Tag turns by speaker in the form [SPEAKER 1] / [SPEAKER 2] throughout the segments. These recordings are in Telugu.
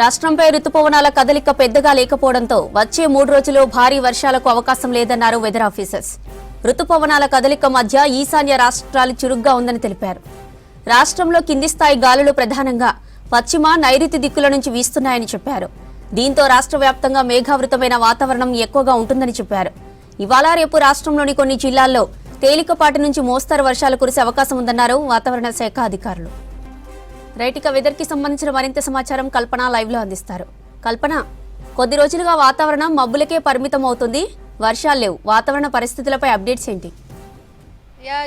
[SPEAKER 1] రాష్ట్రంపై రుతుపవనాల కదలిక పెద్దగా లేకపోవడంతో వచ్చే 3 రోజుల్లో భారీ వర్షాలకు అవకాశం లేదన్నారు వెదర్ ఆఫీసర్స్. రుతుపవనాల కదలిక మధ్య ఈశాన్య రాష్ట్రాలు చురుగ్గా ఉందని తెలిపారు. రాష్ట్రంలో కింది స్థాయి గాలులు ప్రధానంగా పశ్చిమ, నైరుతి దిక్కుల నుంచి వీస్తున్నాయని చెప్పారు. దీంతో రాష్ట్ర వ్యాప్తంగా మేఘావృతమైన వాతావరణం ఎక్కువగా ఉంటుందని చెప్పారు. ఇవాళ రేపు రాష్ట్రంలోని కొన్ని జిల్లాల్లో తేలికపాటి నుంచి మోస్తరు వర్షాలు కురిసే అవకాశం ఉందన్నారు వాతావరణ శాఖ అధికారులు. రైటిక వెదర్ కి సంబంధించిన మరింత సమాచారం కల్పన లైవ్ లో అందిస్తారు. కల్పన, కొద్ది రోజులుగా వాతావరణం మబ్బులకే పరిమితం అవుతుంది, వర్షాలు లేవు. వాతావరణ పరిస్థితులపై అప్డేట్స్ ఏంటి?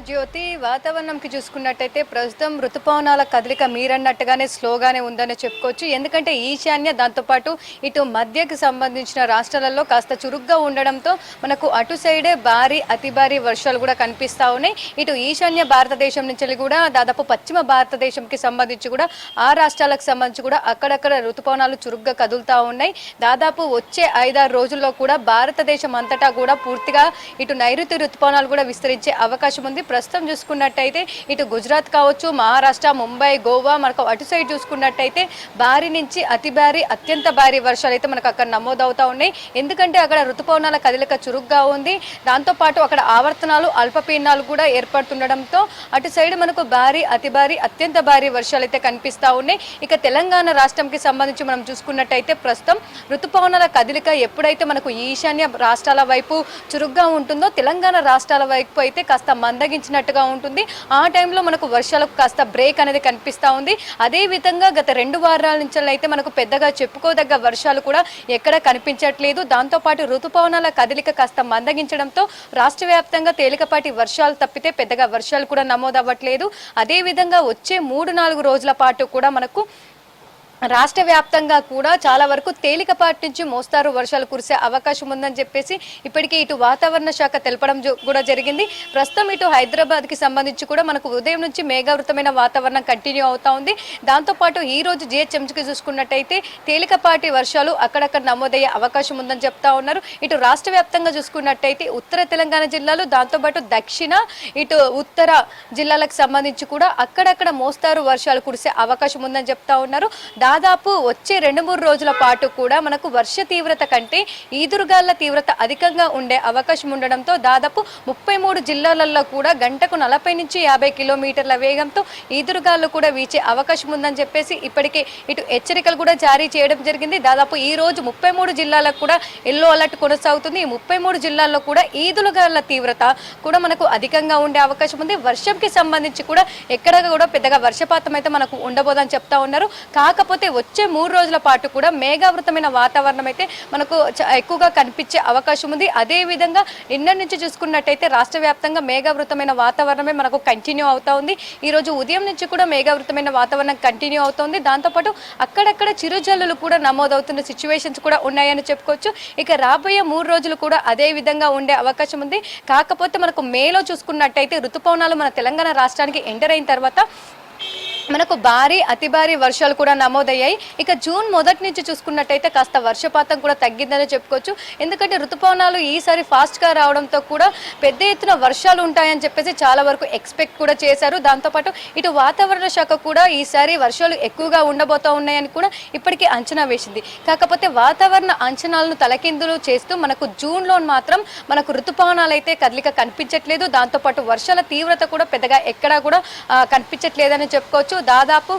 [SPEAKER 2] జ్యోతి, వాతావరణంకి చూసుకున్నట్టయితే ప్రస్తుతం ఋతుపవనాల కదలిక మీరన్నట్టుగానే స్లోగానే ఉందని చెప్పుకోవచ్చు. ఎందుకంటే ఈశాన్య, దాంతోపాటు ఇటు మధ్యకి సంబంధించిన రాష్ట్రాలలో కాస్త చురుగ్గా ఉండడంతో మనకు అటు సైడే భారీ అతి భారీ వర్షాలు కూడా కనిపిస్తూ ఉన్నాయి. ఇటు ఈశాన్య భారతదేశం నుంచి కూడా దాదాపు పశ్చిమ భారతదేశంకి సంబంధించి కూడా ఆ రాష్ట్రాలకు సంబంధించి కూడా అక్కడక్కడ ఋతుపవనాలు చురుగ్గా కదులుతూ ఉన్నాయి. దాదాపు వచ్చే 5-6 రోజుల్లో కూడా భారతదేశం అంతటా కూడా పూర్తిగా ఇటు నైరుతి ఋతుపవనాలు కూడా విస్తరించే అవకాశం ఉంది. ప్రస్తుతం చూసుకున్నట్టయితే ఇటు గుజరాత్ కావచ్చు, మహారాష్ట్ర, ముంబై, గోవా, మనకు అటు సైడ్ చూసుకున్నట్టయితే భారీ నుంచి అతి భారీ, అత్యంత భారీ వర్షాలు అయితే మనకు అక్కడ నమోదవుతా ఉన్నాయి. ఎందుకంటే అక్కడ ఋతుపవనాల కదలిక చురుగ్గా ఉంది. దాంతోపాటు అక్కడ ఆవర్తనాలు, అల్పపీడనాలు కూడా ఏర్పడుతుండడంతో అటు సైడ్ మనకు భారీ, అతి భారీ, అత్యంత భారీ వర్షాలు అయితే కనిపిస్తూ ఉన్నాయి. ఇక తెలంగాణ రాష్ట్రంకి సంబంధించి మనం చూసుకున్నట్టయితే ప్రస్తుతం ఋతుపవనాల కదలిక ఎప్పుడైతే మనకు ఈశాన్య రాష్ట్రాల వైపు చురుగ్గా ఉంటుందో తెలంగాణ రాష్ట్రాల వైపు అయితే కాస్త మందగించినట్టుగా ఉంటుంది. ఆ టైంలో మనకు వర్షాలకు కాస్త బ్రేక్ అనేది కనిపిస్తూ ఉంది. అదే విధంగా గత 2 వారాల నుంచి అయితే మనకు పెద్దగా చెప్పుకోదగ్గ వర్షాలు కూడా ఎక్కడ కనిపించట్లేదు. దాంతోపాటు ఋతుపవనాల కదలిక కాస్త మందగించడంతో రాష్ట్ర వ్యాప్తంగా తేలికపాటి వర్షాలు తప్పితే పెద్దగా వర్షాలు కూడా నమోదవ్వట్లేదు. అదేవిధంగా వచ్చే 3-4 రోజుల పాటు కూడా మనకు రాష్ట్ర వ్యాప్తంగా కూడా చాలా వరకు తేలికపాటి నుంచి మోస్తారు వర్షాలు కురిసే అవకాశం ఉందని చెప్పేసి ఇప్పటికే ఇటు వాతావరణ శాఖ తెలపడం కూడా జరిగింది. ప్రస్తుతం ఇటు హైదరాబాద్కి సంబంధించి కూడా మనకు ఉదయం నుంచి మేఘావృతమైన వాతావరణం కంటిన్యూ అవుతా ఉంది. దాంతోపాటు ఈ రోజు జిహెచ్ఎంసీకి చూసుకున్నట్టయితే తేలికపాటి వర్షాలు అక్కడక్కడ నమోదయ్యే అవకాశం ఉందని చెప్తా ఉన్నారు. ఇటు రాష్ట్ర వ్యాప్తంగా చూసుకున్నట్టయితే ఉత్తర తెలంగాణ జిల్లాలు, దాంతోపాటు దక్షిణ, ఇటు ఉత్తర జిల్లాలకు సంబంధించి కూడా అక్కడక్కడ మోస్తారు వర్షాలు కురిసే అవకాశం ఉందని చెప్తా ఉన్నారు. దాదాపు వచ్చే 2-3 రోజుల పాటు కూడా మనకు వర్ష తీవ్రత కంటే ఈదురుగాళ్ల తీవ్రత అధికంగా ఉండే అవకాశం ఉండడంతో దాదాపు 33 జిల్లాలలో కూడా గంటకు 40 నుంచి 50 కిలోమీటర్ల వేగంతో ఈదురుగాళ్లు కూడా వీచే అవకాశం ఉందని చెప్పేసి ఇప్పటికే ఇటు హెచ్చరికలు కూడా జారీ చేయడం జరిగింది. దాదాపు ఈ రోజు 33 జిల్లాలకు కూడా ఎల్లో అలర్ట్ కొనసాగుతుంది. ఈ 33 జిల్లాల్లో కూడా ఈదురుగాళ్ల తీవ్రత కూడా మనకు అధికంగా ఉండే అవకాశం ఉంది. వర్షంకి సంబంధించి కూడా ఎక్కడ కూడా పెద్దగా వర్షపాతం అయితే మనకు ఉండబోదని చెప్తా ఉన్నారు. కాకపోతే వచ్చే 3 రోజుల పాటు కూడా మేఘావృతమైన వాతావరణం అయితే మనకు ఎక్కువగా కనిపించే అవకాశం ఉంది. అదే విధంగా నిన్న నుంచి చూసుకున్నట్టయితే రాష్ట్ర వ్యాప్తంగా మేఘావృతమైన వాతావరణమే మనకు కంటిన్యూ అవుతా ఉంది. ఈ రోజు ఉదయం నుంచి కూడా మేఘావృతమైన వాతావరణం కంటిన్యూ అవుతుంది. దాంతోపాటు అక్కడక్కడ చిరుజల్లులు కూడా నమోదవుతున్న సిచ్యువేషన్స్ కూడా ఉన్నాయని చెప్పుకోవచ్చు. ఇక రాబోయే 3 రోజులు కూడా అదే విధంగా ఉండే అవకాశం ఉంది. కాకపోతే మనకు మేలో చూసుకున్నట్టయితే ఋతుపవనాలు మన తెలంగాణ రాష్ట్రానికి ఎంటర్ అయిన తర్వాత మనకు భారీ అతి భారీ వర్షాలు కూడా నమోదయ్యాయి. ఇక జూన్ మొదటి నుంచి చూసుకున్నట్టయితే కాస్త వర్షపాతం కూడా తగ్గిందని చెప్పుకోవచ్చు. ఎందుకంటే ఋతుపవనాలు ఈసారి ఫాస్ట్గా రావడంతో కూడా పెద్ద ఎత్తున వర్షాలు ఉంటాయని చెప్పేసి చాలా వరకు ఎక్స్పెక్ట్ కూడా చేశారు. దాంతోపాటు ఇటు వాతావరణ శాఖ కూడా ఈసారి వర్షాలు ఎక్కువగా ఉండబోతూ ఉన్నాయని కూడా ఇప్పటికే అంచనా వేసింది. కాకపోతే వాతావరణ అంచనాలను తలకిందులు చేస్తూ మనకు జూన్లో మాత్రం మనకు ఋతుపవనాలు అయితే కదలిక కనిపించట్లేదు. దాంతోపాటు వర్షాల తీవ్రత కూడా పెద్దగా ఎక్కడా కూడా కనిపించట్లేదని చెప్పుకోవచ్చు. దాదాపు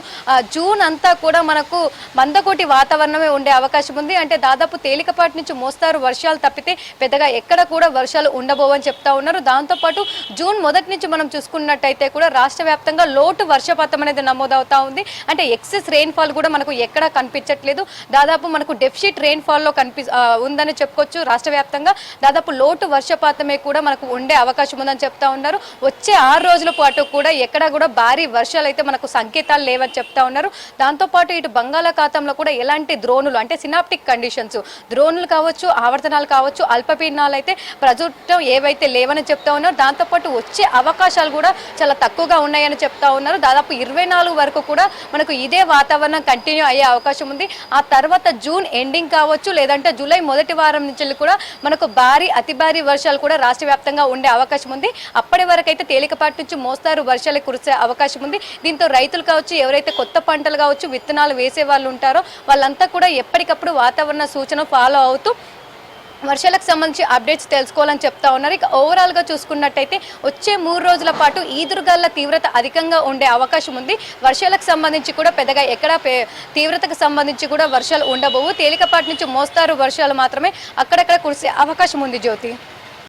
[SPEAKER 2] జూన్ అంతా కూడా మనకు మందకోటి వాతావరణమే ఉండే అవకాశం ఉంది. అంటే దాదాపు తేలికపాటి నుంచి మోస్తారు వర్షాలు తప్పితే పెద్దగా ఎక్కడ కూడా వర్షాలు ఉండబోవని చెప్తా ఉన్నారు. దాంతోపాటు జూన్ మొదటి నుంచి మనం చూసుకున్నట్టయితే కూడా రాష్ట్ర వ్యాప్తంగా లోటు వర్షపాతం అనేది నమోదవుతా ఉంది. అంటే ఎక్సెస్ రెయిన్ఫాల్ కూడా మనకు ఎక్కడా కనిపించట్లేదు. దాదాపు మనకు డెఫిసిట్ రెయిన్ఫాల్లో ఉందని చెప్పుకోవచ్చు. రాష్ట్ర వ్యాప్తంగా దాదాపు లోటు వర్షపాతమే కూడా మనకు ఉండే అవకాశం ఉందని చెప్తా ఉన్నారు. వచ్చే 6 రోజుల పాటు కూడా ఎక్కడా కూడా భారీ వర్షాలు అయితే మనకు సంకేతాలు లేవని చెప్తా ఉన్నారు. దాంతోపాటు ఇటు బంగాళాఖాతంలో కూడా ఎలాంటి ద్రోణులు అంటే సినాప్టిక్ కండిషన్స్, ద్రోణులు కావచ్చు, ఆవర్తనాలు కావచ్చు, అల్పపీడనాలు అయితే ప్రస్తుతం ఏవైతే లేవని చెప్తా ఉన్నారు. దాంతోపాటు వచ్చే అవకాశాలు కూడా చాలా తక్కువగా ఉన్నాయని చెప్తా ఉన్నారు. దాదాపు 24 వరకు కూడా మనకు ఇదే వాతావరణం కంటిన్యూ అయ్యే అవకాశం ఉంది. ఆ తర్వాత జూన్ ఎండింగ్ కావచ్చు, లేదంటే జూలై మొదటి వారం నుంచి కూడా మనకు భారీ అతి భారీ వర్షాలు కూడా రాష్ట్ర వ్యాప్తంగా ఉండే అవకాశం ఉంది. అప్పటి వరకు అయితే తేలికపాటి నుంచి మోస్తారు వర్షాలు కురిసే అవకాశం ఉంది. దీంతో రైతులు రైతులు కావచ్చు, ఎవరైతే కొత్త పంటలు కావచ్చు విత్తనాలు వేసే వాళ్ళు ఉంటారో వాళ్ళంతా కూడా ఎప్పటికప్పుడు వాతావరణ సూచన ఫాలో అవుతూ వర్షాలకు సంబంధించి అప్డేట్స్ తెలుసుకోవాలని చెప్తా ఉన్నారు. ఇక ఓవరాల్గా చూసుకున్నట్టయితే వచ్చే 3 రోజుల పాటు ఈదురుగాల తీవ్రత అధికంగా ఉండే అవకాశం ఉంది. వర్షాలకు సంబంధించి కూడా పెద్దగా ఎక్కడా తీవ్రతకు సంబంధించి కూడా వర్షాలు ఉండబోవు. తేలికపాటి నుంచి మోస్తారు వర్షాలు మాత్రమే అక్కడక్కడ కురిసే అవకాశం ఉంది జ్యోతి.